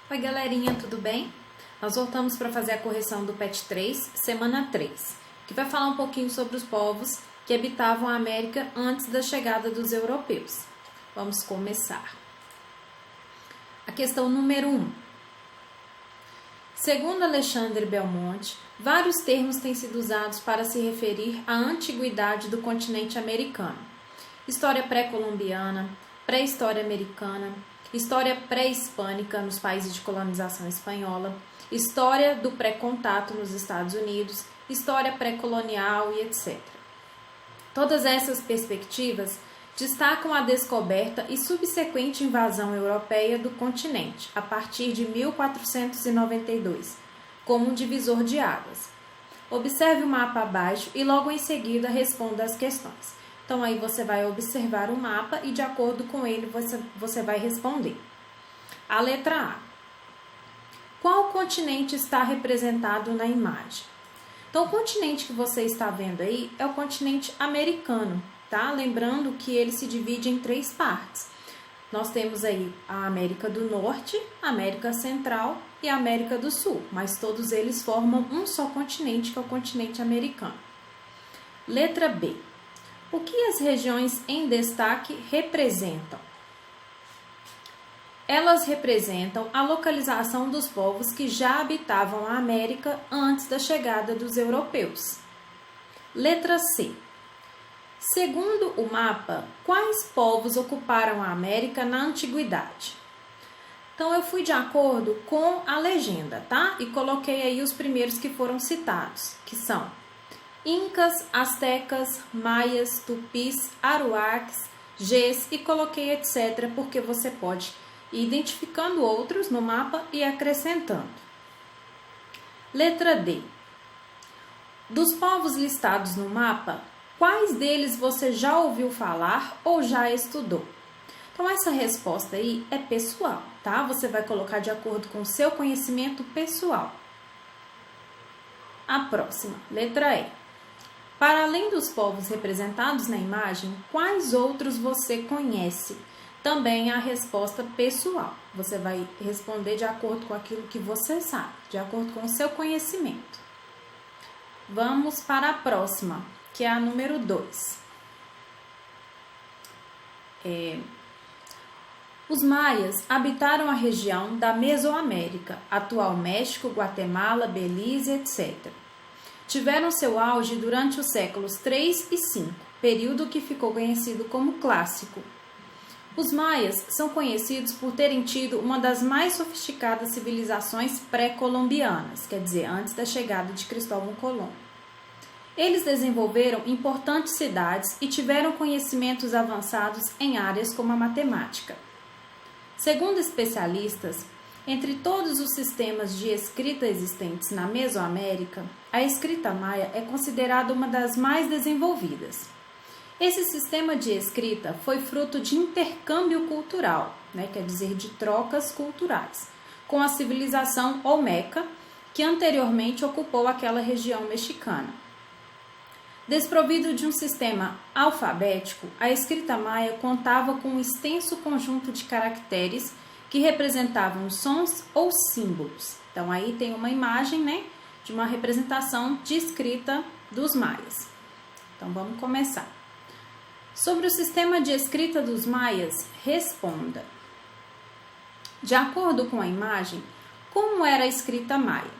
Oi galerinha, tudo bem? Nós voltamos para fazer a correção do PET 3, semana 3, que vai falar um pouquinho sobre os povos que habitavam a América antes da chegada dos europeus. Vamos começar. A questão número 1. Segundo Alexandre Belmonte, vários termos têm sido usados para se referir à antiguidade do continente americano. História pré-colombiana, pré-história americana, história pré-hispânica nos países de colonização espanhola, história do pré-contato nos Estados Unidos, história pré-colonial e etc. Todas essas perspectivas destacam a descoberta e subsequente invasão europeia do continente, a partir de 1492, como um divisor de águas. Observe o mapa abaixo e logo em seguida responda as questões. Então, aí você vai observar o mapa e, de acordo com ele, você vai responder. A letra A. Qual continente está representado na imagem? Então, o continente que você está vendo aí é o continente americano, tá? Lembrando que ele se divide em 3 partes. Nós temos aí a América do Norte, a América Central e a América do Sul, mas todos eles formam um só continente, que é o continente americano. Letra B. O que as regiões em destaque representam? Elas representam a localização dos povos que já habitavam a América antes da chegada dos europeus. Letra C. Segundo o mapa, quais povos ocuparam a América na antiguidade? Então, eu fui de acordo com a legenda, tá? E coloquei aí os primeiros que foram citados, que são Incas, Aztecas, Maias, Tupis, Aruaques, Gês e coloquei etc. porque você pode ir identificando outros no mapa e acrescentando. Letra D. Dos povos listados no mapa, quais deles você já ouviu falar ou já estudou? Então, essa resposta aí é pessoal, tá? Você vai colocar de acordo com o seu conhecimento pessoal. A próxima, letra E. Para além dos povos representados na imagem, quais outros você conhece? Também a resposta pessoal. Você vai responder de acordo com aquilo que você sabe, de acordo com o seu conhecimento. Vamos para a próxima, que é a número 2. Os maias habitaram a região da Mesoamérica, atual México, Guatemala, Belize, etc. Tiveram seu auge durante os séculos 3 e 5, período que ficou conhecido como Clássico. Os maias são conhecidos por terem tido uma das mais sofisticadas civilizações pré-colombianas, quer dizer, antes da chegada de Cristóvão Colombo. Eles desenvolveram importantes cidades e tiveram conhecimentos avançados em áreas como a matemática. Segundo especialistas, entre todos os sistemas de escrita existentes na Mesoamérica, a escrita maia é considerada uma das mais desenvolvidas. Esse sistema de escrita foi fruto de intercâmbio cultural, quer dizer, de trocas culturais, com a civilização olmeca, que anteriormente ocupou aquela região mexicana. Desprovido de um sistema alfabético, a escrita maia contava com um extenso conjunto de caracteres que representavam sons ou símbolos. Então, aí tem uma imagem, de uma representação de escrita dos maias. Então, vamos começar. Sobre o sistema de escrita dos maias, responda. De acordo com a imagem, como era a escrita maia?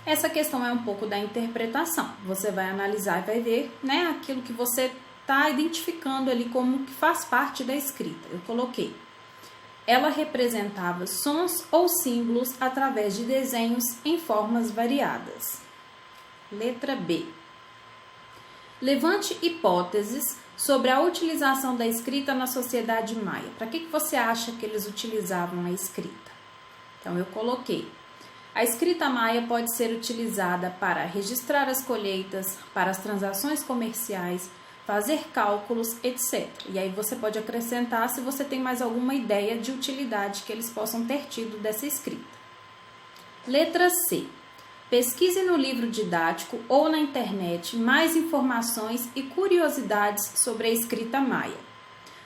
Essa questão é um pouco da interpretação. Você vai analisar e vai ver, aquilo que você está identificando ali como que faz parte da escrita. Eu coloquei. Ela representava sons ou símbolos através de desenhos em formas variadas. Letra B. Levante hipóteses sobre a utilização da escrita na sociedade maia. Para que você acha que eles utilizavam a escrita? Então, eu coloquei. A escrita maia pode ser utilizada para registrar as colheitas, para as transações comerciais, fazer cálculos, etc. E aí você pode acrescentar se você tem mais alguma ideia de utilidade que eles possam ter tido dessa escrita. Letra C. Pesquise no livro didático ou na internet mais informações e curiosidades sobre a escrita maia.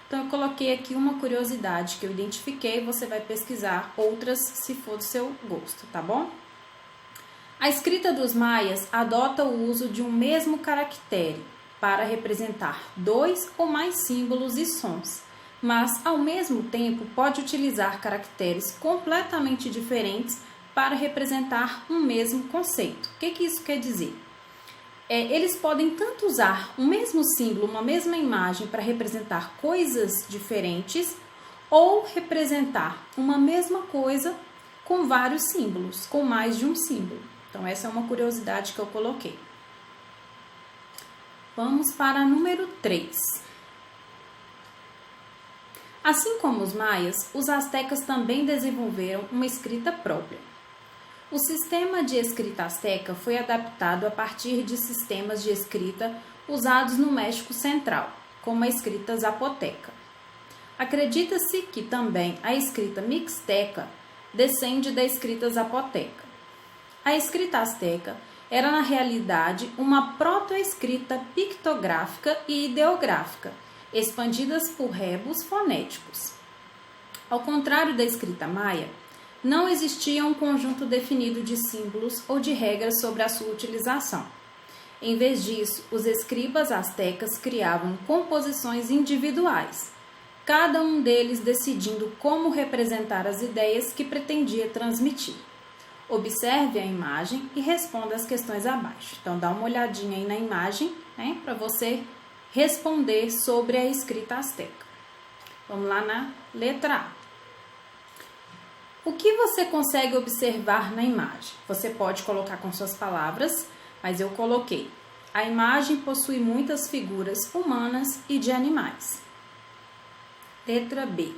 Então, eu coloquei aqui uma curiosidade que eu identifiquei, você vai pesquisar outras se for do seu gosto, tá bom? A escrita dos maias adota o uso de um mesmo caractere para representar 2 ou mais símbolos e sons, mas, ao mesmo tempo, pode utilizar caracteres completamente diferentes para representar um mesmo conceito. O que isso quer dizer? Eles podem tanto usar um mesmo símbolo, uma mesma imagem para representar coisas diferentes, ou representar uma mesma coisa com vários símbolos, com mais de um símbolo. Então, essa é uma curiosidade que eu coloquei. Vamos para número 3. Assim como os maias, os astecas também desenvolveram uma escrita própria. O sistema de escrita asteca foi adaptado a partir de sistemas de escrita usados no México Central, como a escrita zapoteca. Acredita-se que também a escrita mixteca descende da escrita zapoteca. A escrita asteca era, na realidade, uma protoescrita pictográfica e ideográfica, expandidas por rebos fonéticos. Ao contrário da escrita maia, não existia um conjunto definido de símbolos ou de regras sobre a sua utilização. Em vez disso, os escribas astecas criavam composições individuais, cada um deles decidindo como representar as ideias que pretendia transmitir. Observe a imagem e responda as questões abaixo. Então, dá uma olhadinha aí na imagem, né, para você responder sobre a escrita asteca. Vamos lá na letra A. O que você consegue observar na imagem? Você pode colocar com suas palavras, mas eu coloquei. A imagem possui muitas figuras humanas e de animais. Letra B.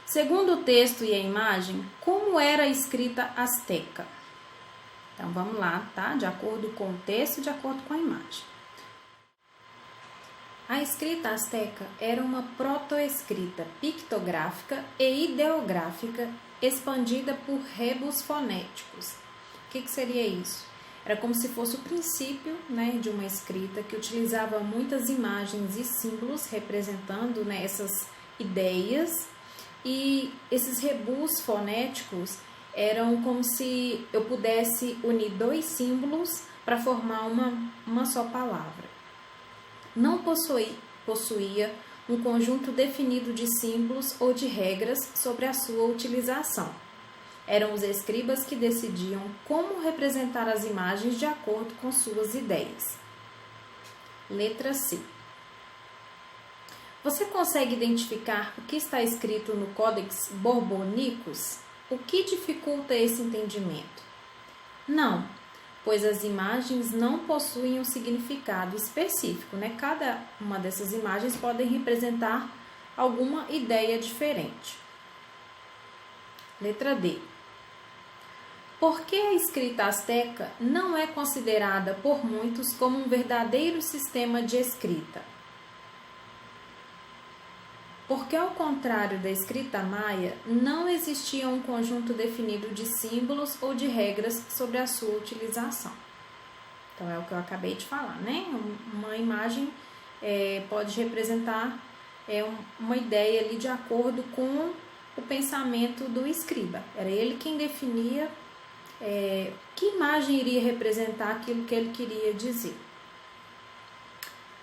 Segundo o texto e a imagem, como era a escrita asteca? Então, vamos lá, tá? De acordo com o texto, de acordo com a imagem. A escrita asteca era uma protoescrita pictográfica e ideográfica expandida por rebos fonéticos. O que seria isso? Era como se fosse o princípio, né, de uma escrita que utilizava muitas imagens e símbolos representando, né, essas ideias, e esses rebus fonéticos eram como se eu pudesse unir 2 símbolos para formar uma só palavra. Não possuía um conjunto definido de símbolos ou de regras sobre a sua utilização. Eram os escribas que decidiam como representar as imagens de acordo com suas ideias. Letra C. Você consegue identificar o que está escrito no Codex Borbonicus? O que dificulta esse entendimento? Não, pois as imagens não possuem um significado específico, né? Cada uma dessas imagens podem representar alguma ideia diferente. Letra D. Por que a escrita asteca não é considerada por muitos como um verdadeiro sistema de escrita? Porque, ao contrário da escrita maia, não existia um conjunto definido de símbolos ou de regras sobre a sua utilização. Então, é o que eu acabei de falar, né? Uma imagem pode representar uma ideia ali de acordo com o pensamento do escriba. Era ele quem definia que imagem iria representar aquilo que ele queria dizer.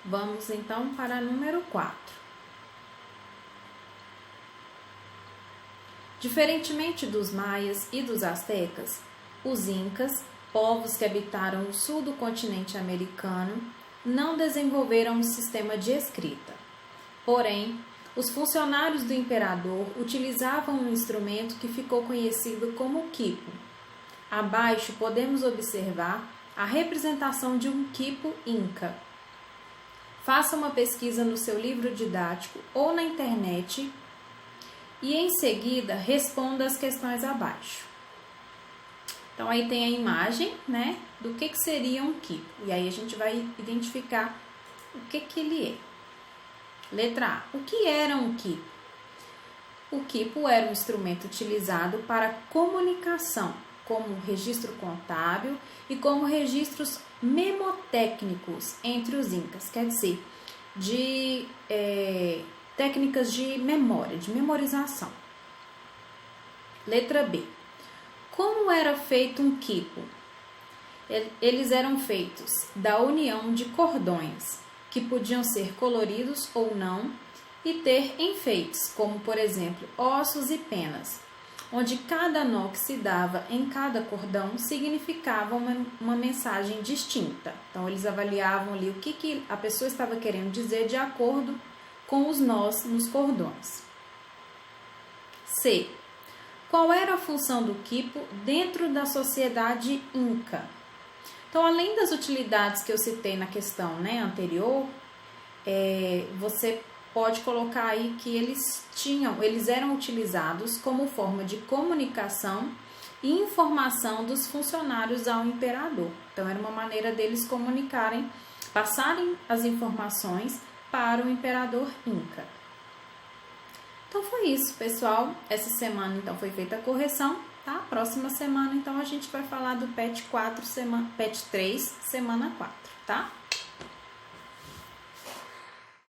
Vamos, então, para número 4. Diferentemente dos maias e dos astecas, os incas, povos que habitaram o sul do continente americano, não desenvolveram um sistema de escrita. Porém, os funcionários do imperador utilizavam um instrumento que ficou conhecido como quipu. Abaixo podemos observar a representação de um quipu inca. Faça uma pesquisa no seu livro didático ou na internet e, em seguida, responda as questões abaixo. Então, aí tem a imagem, né, do que seria um quipu. E aí a gente vai identificar o que ele é. Letra A. O que era um quipu? O quipu era um instrumento utilizado para comunicação, como registro contábil e como registros memotécnicos entre os incas. Quer dizer, de técnicas de memória, de memorização. Letra B. Como era feito um quipo? Eles eram feitos da união de cordões, que podiam ser coloridos ou não, e ter enfeites, como por exemplo, ossos e penas, onde cada nó que se dava em cada cordão significava uma mensagem distinta. Então, eles avaliavam ali o que a pessoa estava querendo dizer de acordo com os nós nos cordões. C. Qual era a função do quipo dentro da sociedade inca? Então, além das utilidades que eu citei na questão anterior, você pode colocar aí que eles eram utilizados como forma de comunicação e informação dos funcionários ao imperador. Então, era uma maneira deles comunicarem, passarem as informações para o imperador Inca. Então, foi isso, pessoal. Essa semana, então, foi feita a correção, tá? Próxima semana, então, a gente vai falar do PET 3, semana 4, tá?